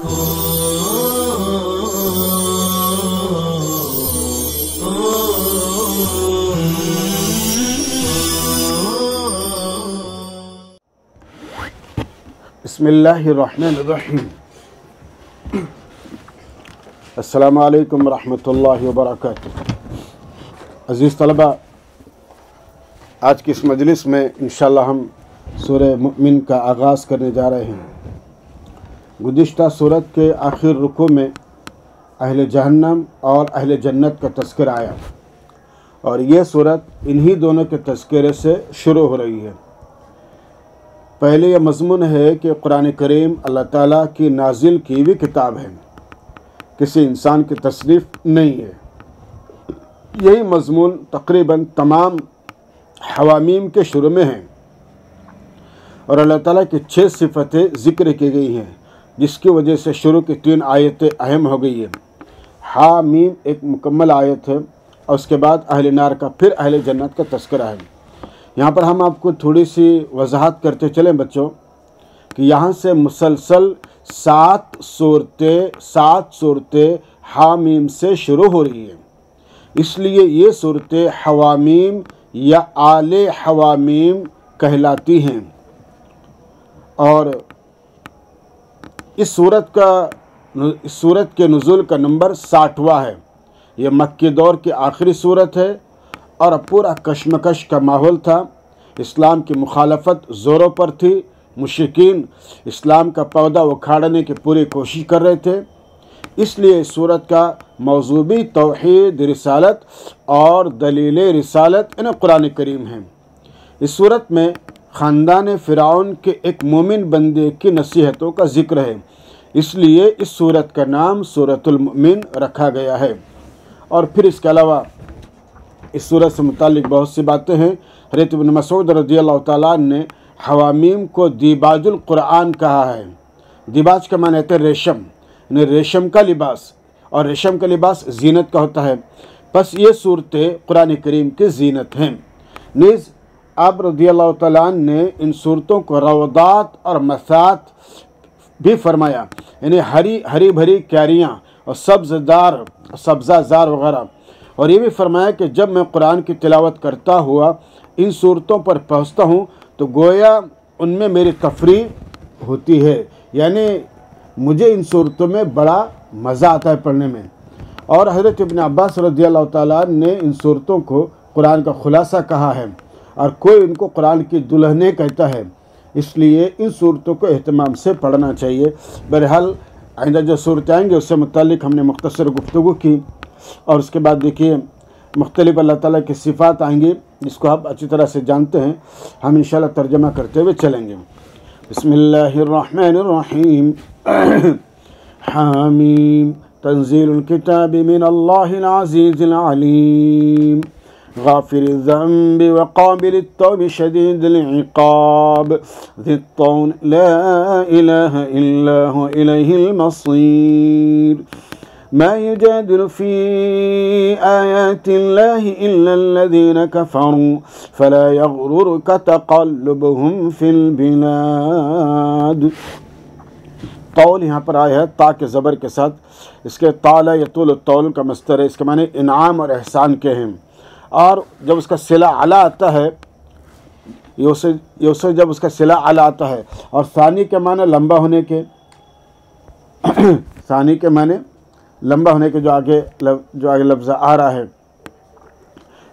بسم اللہ الرحمن الرحیم۔ السلام علیکم ورحمۃ اللہ وبرکاتہ۔ عزیز طلبہ، آج کی اس مجلس میں انشاءاللہ ہم سورہ مؤمن کا آغاز کرنے جا رہے ہیں۔ گزشتہ سورت کے آخر رکوع میں اہل جہنم اور اہل جنت کا تذکرہ آیا، اور یہ سورت انہی دونوں کے تذکرے سے شروع ہو رہی ہے۔ پہلے یہ مضمون ہے کہ قرآن کریم اللہ تعالیٰ کی نازل کی ہوئی کتاب ہے، کسی انسان کی تصنیف نہیں ہے۔ یہی مضمون تقریباً تمام حوامیم کے شروع میں ہیں، اور اللہ تعالیٰ کی 6 صفتیں ذکر کی گئی ہیں، جس کی وجہ سے شروع کی 3 آیتیں اہم ہو گئی ہیں۔ حامیم ایک مکمل آیت ہے، اور اس کے بعد اہل نار کا پھر اہل جنت کا تذکرہ ہے۔ یہاں پر ہم آپ کو تھوڑی سی وضاحت کرتے چلیں بچوں، کہ یہاں سے مسلسل 7 صورتیں حامیم سے شروع ہو رہی ہیں، اس لیے یہ صورتیں حوامیم یا آل حوامیم کہلاتی ہیں۔ اور اس صورت کے نزول کا نمبر 60واں ہے۔ یہ مکی دور کی آخری صورت ہے، اور پورا کشمکش کا ماحول تھا۔ اسلام کی مخالفت زوروں پر تھی، مشرکین اسلام کا پودا اکھاڑنے کی پوری کوشش کر رہے تھے، اس لیے اس صورت کا موضوع بھی توحید رسالت اور دلیل رسالت یعنی قرآن کریم ہے۔ اس صورت میں خاندان فرعون کے ایک مومن بندے کی نصیحتوں کا ذکر ہے، اس لیے اس صورت کا نام سورۃ المؤمن رکھا گیا ہے۔ اور پھر اس کے علاوہ اس صورت سے متعلق بہت سی باتیں ہیں۔ حضرت ابن مسعود رضی اللہ تعالیٰ عنہ نے حوامیم کو دیباج القرآن کہا ہے۔ دیباج کا معنی ہے ریشم، یعنی ریشم کا لباس، اور ریشم کا لباس زینت کا ہوتا ہے۔ بس یہ صورتیں قرآن کریم کی زینت ہیں۔ نیز آپ رضی اللہ تعالیٰ عنہ نے ان صورتوں کو روضات اور مسات بھی فرمایا، یعنی ہری بھری کیاریاں اور سبزہ زار وغیرہ، اور یہ بھی فرمایا کہ جب میں قرآن کی تلاوت کرتا ہوا ان صورتوں پر پہنچتا ہوں تو گویا ان میں میری تفریح ہوتی ہے، یعنی مجھے ان صورتوں میں بڑا مزہ آتا ہے پڑھنے میں۔ اور حضرت ابن عباس رضی اللہ تعالیٰ نے ان صورتوں کو قرآن کا خلاصہ کہا ہے، اور کوئی ان کو قرآن کی دلہنیں کہتا ہے، اس لیے ان صورتوں کو اہتمام سے پڑھنا چاہیے۔ بہرحال آئندہ جو صورتیں آئیں گے اس سے متعلق ہم نے مختصر گفتگو کی، اور اس کے بعد دیکھیے مختلف اللہ تعالیٰ کی صفات آئیں گی جس کو آپ اچھی طرح سے جانتے ہیں، ہم انشاءاللہ ترجمہ کرتے ہوئے چلیں گے۔ بسم اللہ الرحمن الرحیم۔ حامیم تنزیل الکتاب من اللہ العزیز العلیم غافر الذنب وقابل التوب شدید العقاب ذی الطول لا الہ الا هو الیہ المصیر ما يجادل في آيات الله إلا الذين كفروا فلا يغررك تقلبهم في البلاد۔ طول یہاں پر آیا ہے تا کے زبر کے ساتھ، اس کے طال یطول الطول کا مصدر ہے، اس کے معنی انعام اور احسان کے ہیں۔ اور جب اس کا صلہ علی آتا ہے، یوسف جب اس کا صلہ علی آتا ہے، اور ثانی کے معنی لمبا ہونے کے، ثانی کے معنی لمبا ہونے کے جو آگے لفظ آ رہا ہے،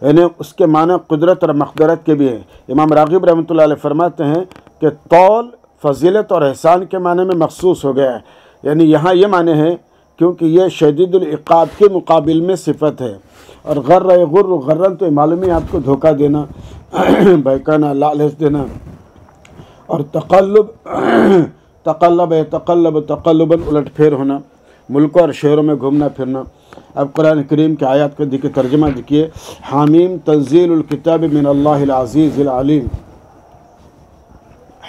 یعنی اس کے معنی قدرت اور مقدرت کے بھی ہیں۔ امام راغب رحمۃ اللہ علیہ فرماتے ہیں کہ طول فضیلت اور احسان کے معنی میں مخصوص ہو گیا ہے، یعنی یہاں یہ معنی ہے کیونکہ یہ شدید العقاب کے مقابل میں صفت ہے۔ اور غرن تو معلوم ہے آپ کو دھوکہ دینا، بہکانا، لالچ دینا، اور تقلباً الٹ پھیر ہونا، ملکوں اور شہروں میں گھومنا پھرنا۔ اب قرآن کریم کی آیات کا دیکھیے ترجمہ دیکھیے۔ حامیم تنزیل الکتاب من اللہ العزیز العلیم۔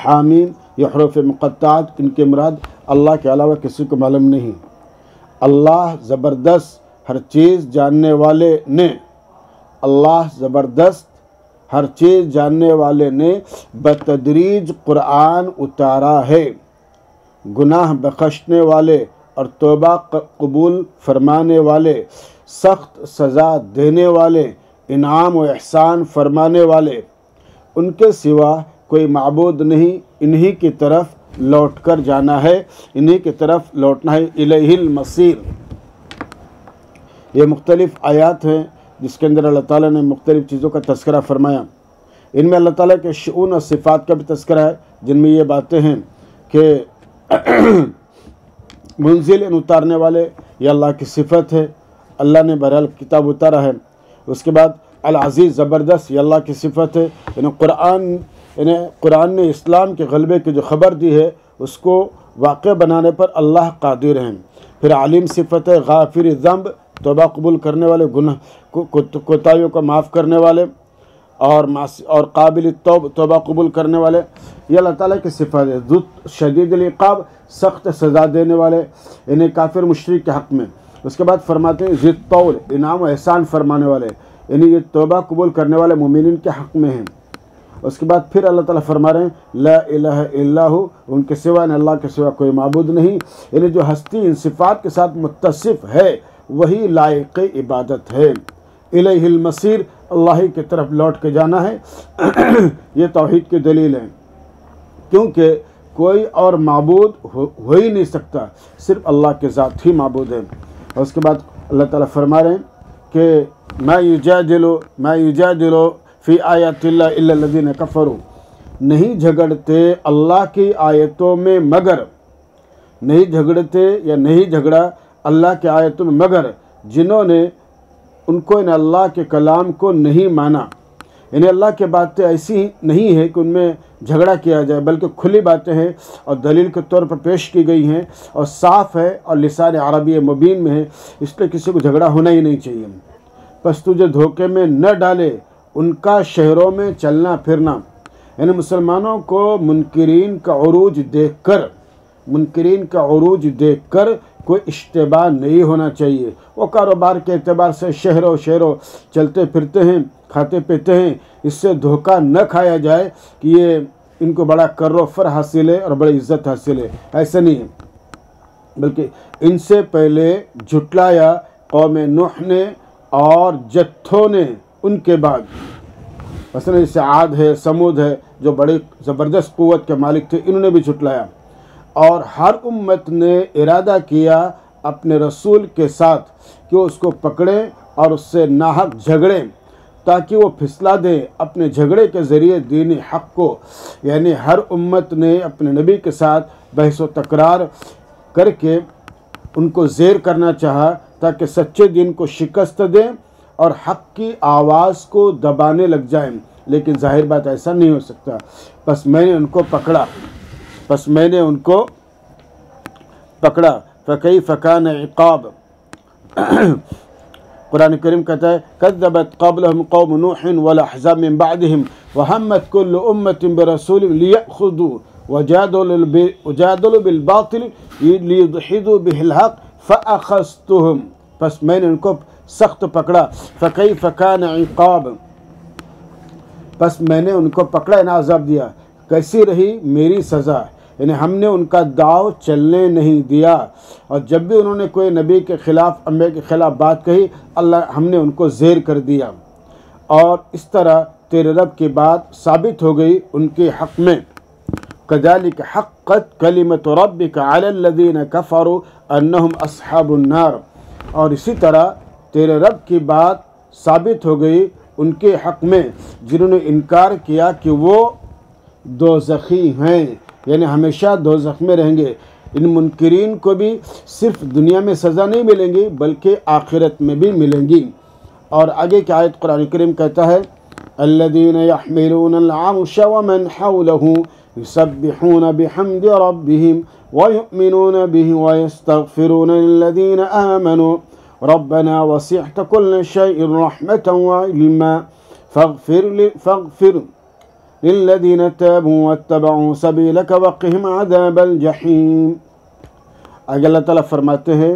حامیم یہ حروف مقطعات، ان کے مراد اللہ کے علاوہ کسی کو معلوم نہیں۔ اللہ زبردست ہر چیز جاننے والے نے، اللہ زبردست ہر چیز جاننے والے نے بتدریج قرآن اتارا ہے۔ گناہ بخشنے والے اور توبہ قبول فرمانے والے، سخت سزا دینے والے، انعام و احسان فرمانے والے، ان کے سوا کوئی معبود نہیں، انہی کی طرف لوٹ کر جانا ہے، انہی کی طرف لوٹنا ہے، الیہ المصیر۔ یہ مختلف آیات ہیں جس کے اندر اللہ تعالیٰ نے مختلف چیزوں کا تذکرہ فرمایا۔ ان میں اللہ تعالیٰ کے شؤون اور صفات کا بھی تذکرہ ہے، جن میں یہ باتیں ہیں کہ منزل اتارنے والے یہ اللہ کی صفت ہے، اللہ نے بہرحال کتاب اتارا ہے۔ اس کے بعد العزیز زبردست یہ اللہ کی صفت ہے، قرآن نے اسلام کے غلبے کی جو خبر دی ہے اس کو واقع بنانے پر اللہ قادر ہیں۔ پھر عالم صفت ہے، غافر الذنب توبہ قبول کرنے والے، گناہ کوتاہیوں کو معاف کرنے والے، اور قابل التوب توبہ قبول کرنے والے، یہ اللہ تعالیٰ کی صفت ہے۔ ذو شدید العقاب سخت سزا دینے والے، انہیں کافر مشرک کے حق میں۔ اس کے بعد فرماتے ہیں ذی الطول انعام و احسان فرمانے والے، یعنی یہ توبہ قبول کرنے والے مومنین کے حق میں ہیں۔ اس کے بعد پھر اللہ تعالیٰ فرما رہے ہیں لا الہ الا ہو، ان کے سوا یعنی اللہ کے سوا کوئی معبود نہیں، یعنی جو ہستی ان صفات کے ساتھ متصف ہے وہی لائق عبادت ہے۔ الیہ المصیر، اللہ ہی کی طرف لوٹ کے جانا ہے، یہ توحید کی دلیل ہے، کیونکہ کوئی اور معبود ہو ہی نہیں سکتا، صرف اللہ کے ذات ہی معبود ہے۔ اور اس کے بعد اللہ تعالیٰ فرما رہے ہیں کہ ما یجادل فی آیات اللہ الا الذین کفروا، نہیں جھگڑتے اللہ کی آیتوں میں مگر، نہیں جھگڑتے یا نہیں جھگڑا اللہ کی آیتوں میں مگر جنہوں نے ان کو ان اللہ کے کلام کو نہیں مانا۔ یعنی اللہ کی باتیں ایسی نہیں ہے کہ ان میں جھگڑا کیا جائے، بلکہ کھلی باتیں ہیں اور دلیل کے طور پر پیش کی گئی ہیں اور صاف ہے اور لسان عربی مبین میں ہے، اس لیے کسی کو جھگڑا ہونا ہی نہیں چاہیے۔ پس تجھے دھوکے میں نہ ڈالے ان کا شہروں میں چلنا پھرنا، یعنی مسلمانوں کو منکرین کا عروج دیکھ کر کوئی اشتباہ نہیں ہونا چاہیے۔ وہ کاروبار کے اعتبار سے شہروں چلتے پھرتے ہیں، کھاتے پیتے ہیں، اس سے دھوکہ نہ کھایا جائے کہ یہ ان کو بڑا کر و فر حاصل ہے اور بڑی عزت حاصل ہے، ایسا نہیں ہے، بلکہ ان سے پہلے جھٹلایا قوم نوح نے اور جتھوں نے ان کے بعد، مثلا جیسے عاد ہے، سمود ہے، جو بڑی زبردست قوت کے مالک تھے، انہوں نے بھی جھٹلایا۔ اور ہر امت نے ارادہ کیا اپنے رسول کے ساتھ کہ وہ اس کو پکڑیں اور اس سے ناحق جھگڑیں تاکہ وہ پھسلا دیں اپنے جھگڑے کے ذریعے دینی حق کو، یعنی ہر امت نے اپنے نبی کے ساتھ بحث و تکرار کر کے ان کو زیر کرنا چاہا تاکہ سچے دین کو شکست دیں اور حق کی آواز کو دبانے لگ جائیں، لیکن ظاہر بات ایسا نہیں ہو سکتا۔ بس میں نے ان کو پکڑا فکیف کان عقاب۔ قرآن کریم کہتا ہے کذبت قبلہم قوم نوح والاحزاب من بعدہم وہمت کل امت برسول لیأخذوا وجادلوا بالباطل لیدحضوا به الحق فاخذتهم، پس میں نے ان کو سخت پکڑا، فکیف کان عقاب، پس میں نے ان کو پکڑا، انہیں عذاب دیا، کیسی رہی میری سزا، یعنی ہم نے ان کا داؤ چلنے نہیں دیا، اور جب بھی انہوں نے کوئی نبی کے خلاف، انبیاء کے خلاف بات کہی، ہم نے ان کو زیر کر دیا، اور اس طرح تیرے رب کی بات ثابت ہو گئی ان کے حق میں۔ کذالک حقت کلمۃ ربک علی الذین کفروا انہم اصحاب النار، اور اسی طرح تیرے رب کی بات ثابت ہو گئی ان کے حق میں جنہوں نے انکار کیا کہ وہ دوزخی ہیں، یعنی ہمیشہ دوزخ میں رہیں گے۔ ان منکرین کو بھی صرف دنیا میں سزا نہیں ملیں گی بلکہ آخرت میں بھی ملیں گی۔ اور آگے کی آیت قرآن کریم کہتا ہے الذین یحملون العرش ومن حولہ یسبحون بحمد ربہم ویؤمنون بہ ویستغفرون للذین آمنوا ربنا وسعت كل شيء رحمة وعلما فاغفر للذين تابوا واتبعوا سبيلك وقهم عذاب الجحيم۔ آگے اللہ تعالیٰ فرماتے ہیں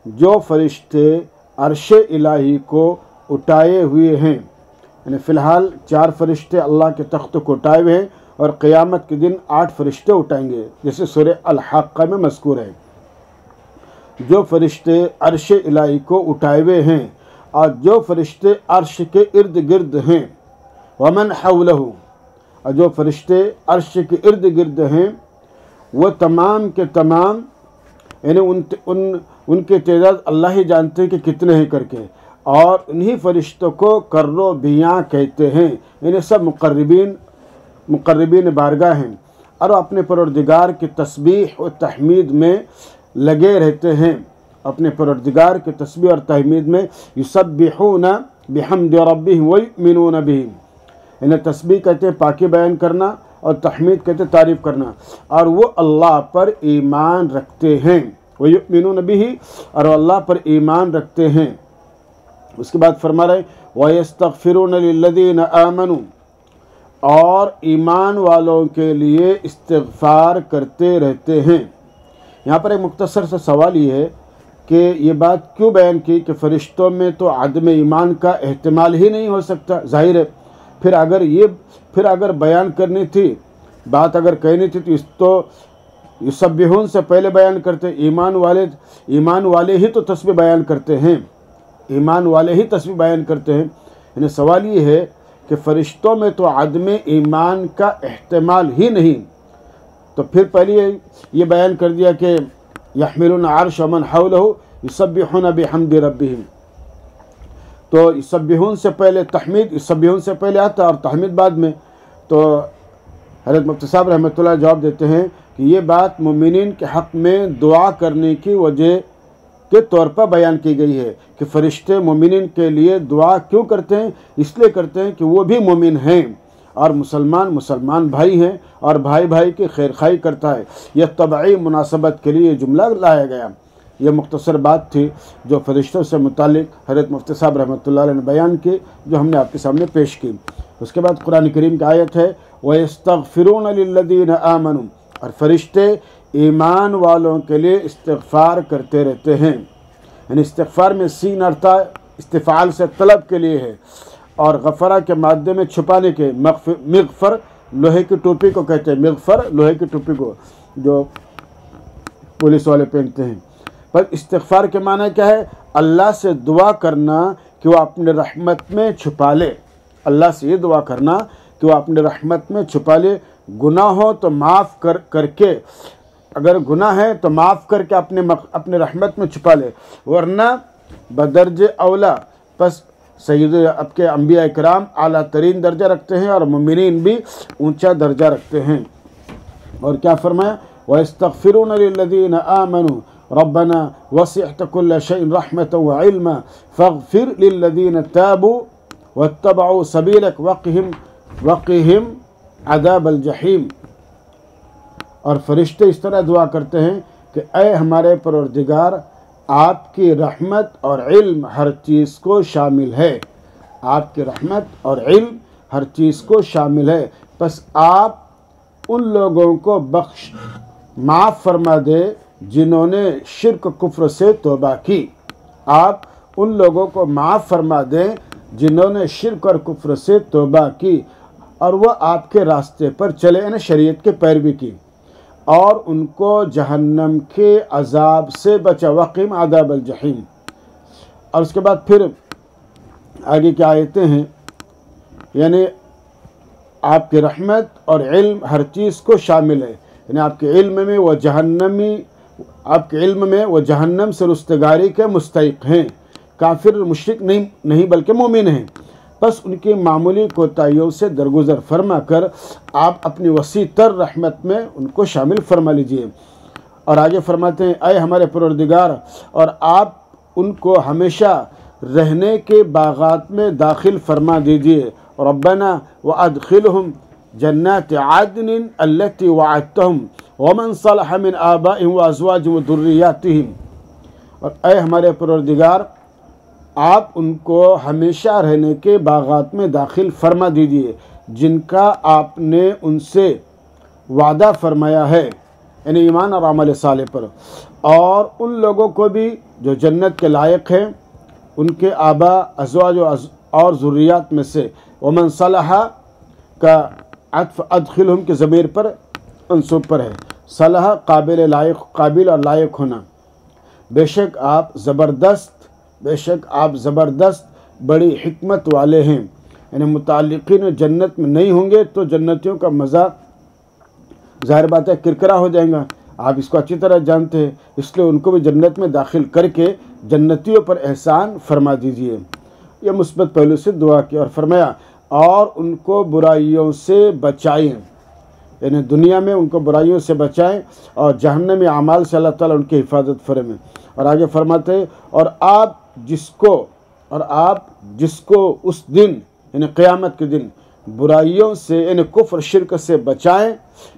جو فرشتے عرش الہی کو اٹھائے ہوئے ہیں، یعنی فی الحال 4 فرشتے اللہ کے تخت کو اٹھائے ہوئے ہیں، اور قیامت کے دن 8 فرشتے اٹھائیں گے، جیسے سورہ الحاقہ میں مذکور ہے۔ جو فرشتے عرش الہی کو اٹھائے ہوئے ہیں اور جو فرشتے عرش کے ارد گرد ہیں، ومن حولہ، اور جو فرشتے عرش کے ارد گرد ہیں وہ تمام کے تمام، یعنی ان کی تعداد اللہ ہی جانتے ہیں کہ کتنے ہیں کر کے، اور انہی فرشتوں کو کرو بیاں کہتے ہیں، یعنی سب مقربین بارگاہ ہیں، اور اپنے پروردگار کی تسبیح و تحمید میں لگے رہتے ہیں، اپنے پروردگار کی تسبیح اور تحمید میں، یسبحون بحمد ربہم ویؤمنون بہ، انہیں تسبیح کہتے ہیں پاکی بیان کرنا، اور تحمید کہتے ہیں تعریف کرنا، اور وہ اللہ پر ایمان رکھتے ہیں، ویؤمنون بہ، اور اللہ پر ایمان رکھتے ہیں۔ اس کے بعد فرما رہے وَيَسْتَغْفِرُونَ لِلَّذِينَ آمَنُوا، اور ایمان والوں کے لیے استغفار کرتے رہتے ہیں۔ یہاں پر ایک مختصر سا سوال یہ ہے کہ یہ بات کیوں بیان کی کہ فرشتوں میں تو عدم ایمان کا احتمال ہی نہیں ہو سکتا، ظاہر ہے۔ پھر اگر بیان کرنی تھی، بات اگر کہنی تھی تو اس تو یسبحون سے پہلے بیان کرتے، ایمان والے ہی تو تسبیح بیان کرتے ہیں، ایمان والے ہی تسبیح بیان کرتے ہیں۔ یعنی سوال یہ ہے کہ فرشتوں میں تو عدم ایمان کا احتمال ہی نہیں، تو پھر پہلے یہ بیان کر دیا کہ یحملون عرش ومن حولہ یسبحون بحمد ربہم، تو یسبحون سے پہلے تحمید، یسبحون سے پہلے آتا اور تحمید بعد میں۔ تو حضرت مفتی صاحب رحمۃ اللہ جواب دیتے ہیں کہ یہ بات مومنین کے حق میں دعا کرنے کی وجہ کے طور پر بیان کی گئی ہے کہ فرشتے مومنین کے لیے دعا کیوں کرتے ہیں؟ اس لیے کرتے ہیں کہ وہ بھی مومن ہیں، اور مسلمان بھائی ہیں، اور بھائی بھائی کی خیر خواہی کرتا ہے۔ یہ طبعی مناسبت کے لیے یہ جملہ لایا گیا۔ یہ مختصر بات تھی جو فرشتوں سے متعلق حضرت مفتی صاحب رحمۃ اللہ علیہ نے بیان کی، جو ہم نے آپ کے سامنے پیش کی۔ اس کے بعد قرآن کریم کی آیت ہے وَيَسْتَغْفِرُونَ لِلَّذِينَ آمَنُوا، اور فرشتے ایمان والوں کے لیے استغفار کرتے رہتے ہیں۔ یعنی استغفار میں سین ارتا استفعال سے طلب کے لیے ہے، اور غفرہ کے مادے میں چھپانے کے، مغفر لوہے کی ٹوپی کو کہتے ہیں، مغفر لوہے کی ٹوپی کو جو پولیس والے پہنتے ہیں۔ پر استغفار کے معنی کیا ہے؟ اللہ سے دعا کرنا کہ وہ اپنے رحمت میں چھپا لے، اللہ سے یہ دعا کرنا کہ وہ اپنے رحمت میں چھپا لے، گناہ ہو تو معاف کر کے، اگر گناہ ہے تو معاف کر کے اپنے رحمت میں چھپا لے، ورنہ بدرج اولا پس سید اب کے انبیاء کرام اعلیٰ ترین درجہ رکھتے ہیں، اور مومنین بھی اونچا درجہ رکھتے ہیں۔ اور کیا فرمایا وَيَسْتَغْفِرُونَ لِلَّذِينَ آمَنُوا رَبَّنَا وَسِعْتَ كُلَّ شَيْءٍ رَحْمَةً وَعِلْمًا فَاغْفِرْ لِلَّذِينَ تَابُوا وَاتَّبَعُوا سَبِيلَكَ وَقِهِمْ عَذَابَ الْجَحِيمِ۔ اور فرشتے اس طرح دعا کرتے ہیں کہ اے ہمارے پروردگار، آپ کی رحمت اور علم ہر چیز کو شامل ہے، آپ کی رحمت اور علم ہر چیز کو شامل ہے، بس آپ ان لوگوں کو معاف فرما دے جنہوں نے شرک کفر سے توبہ کی، آپ ان لوگوں کو معاف فرما دیں جنہوں نے شرک اور کفر سے توبہ کی اور وہ آپ کے راستے پر چلے، یعنی شریعت کی پیروی کی، اور ان کو جہنم کے عذاب سے بچا، وقیم عذاب الجحیم۔ اور اس کے بعد پھر آگے کی آیتیں ہیں، یعنی آپ کی رحمت اور علم ہر چیز کو شامل ہے، یعنی آپ کے علم میں وہ جہنم سے رستگاری کے مستحق ہیں، کافر مشرک نہیں بلکہ مومن ہیں، بس ان کی معمولی کوتاہیوں سے درگزر فرما کر آپ اپنی وسیع تر رحمت میں ان کو شامل فرما لیجئے۔ اور آگے فرماتے ہیں اے ہمارے پروردگار، اور آپ ان کو ہمیشہ رہنے کے باغات میں داخل فرما دیجئے، ربنا وادخلهم جنات عدن التي وعدتهم ومن صلح من آبائهم وازواجهم وذرياتهم، اور اے ہمارے پروردگار آپ ان کو ہمیشہ رہنے کے باغات میں داخل فرما دیجئے جن کا آپ نے ان سے وعدہ فرمایا ہے، یعنی ایمان اور عمل صالح پر، اور ان لوگوں کو بھی جو جنت کے لائق ہیں، ان کے آبا، ازواج اور ذریات میں سے، ومن صلح کا عطف ادخلہم کے ضمیر پر منصوب پر ہے۔ صلح قابل اور لائق ہونا، بے شک آپ زبردست بڑی حکمت والے ہیں، یعنی متعلقین جنت میں نہیں ہوں گے تو جنتیوں کا مزہ ظاہر بات ہے کرکرا ہو جائے گا، آپ اس کو اچھی طرح جانتے ہیں، اس لیے ان کو بھی جنت میں داخل کر کے جنتیوں پر احسان فرما دیجئے۔ یہ مثبت پہلو سے دعا کی اور فرمایا اور ان کو برائیوں سے بچائیں، یعنی دنیا میں ان کو برائیوں سے بچائیں اور جہنمی اعمال سے اللہ تعالیٰ ان کی حفاظت فرمائیں۔ اور آگے فرماتے ہیں اور آپ جس کو اس دن یعنی قیامت کے دن برائیوں سے یعنی کفر شرک سے بچائیں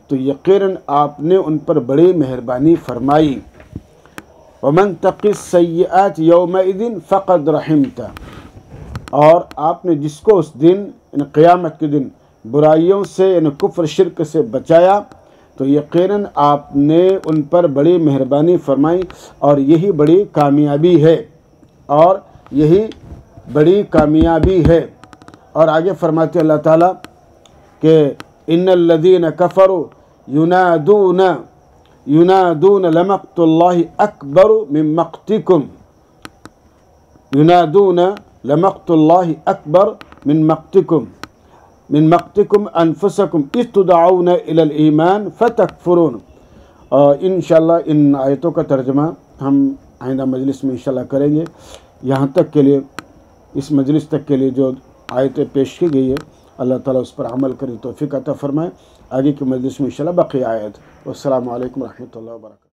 تو یقیناً آپ نے ان پر بڑی مہربانی فرمائی۔ وَمَن تَقِ السَّيِّئَاتِ يَوْمَئِذٍ فَقَدْ رَحِمْتَ، اور آپ نے جس کو اس دن یعنی قیامت کے دن برائیوں سے یعنی کفر شرک سے بچایا تو یقیناً آپ نے ان پر بڑی مہربانی فرمائی اور یہی بڑی کامیابی ہے۔ اور آگے فرماتے اللہ تعالیٰ کہ ان الذین کفروا ینادون لمقت اللہ اکبر من مقتکم، ینادون لمقت اللہ اکبر من مقتکم انفسکم اذ تدعون الی الایمان فتکفرون۔ انشاءاللہ ان آیتوں کا ترجمہ ہم آئندہ مجلس میں انشاءاللہ کریں گے۔ یہاں تک کے لیے اس مجلس تک کے لیے جو آیتیں پیش کی گئی ہے اللہ تعالیٰ اس پر عمل کرنے توفیق عطا فرمائے۔ آگے کی مجلس میں انشاءاللہ باقی آیت۔ والسلام علیکم ورحمۃ اللہ وبرکاتہ۔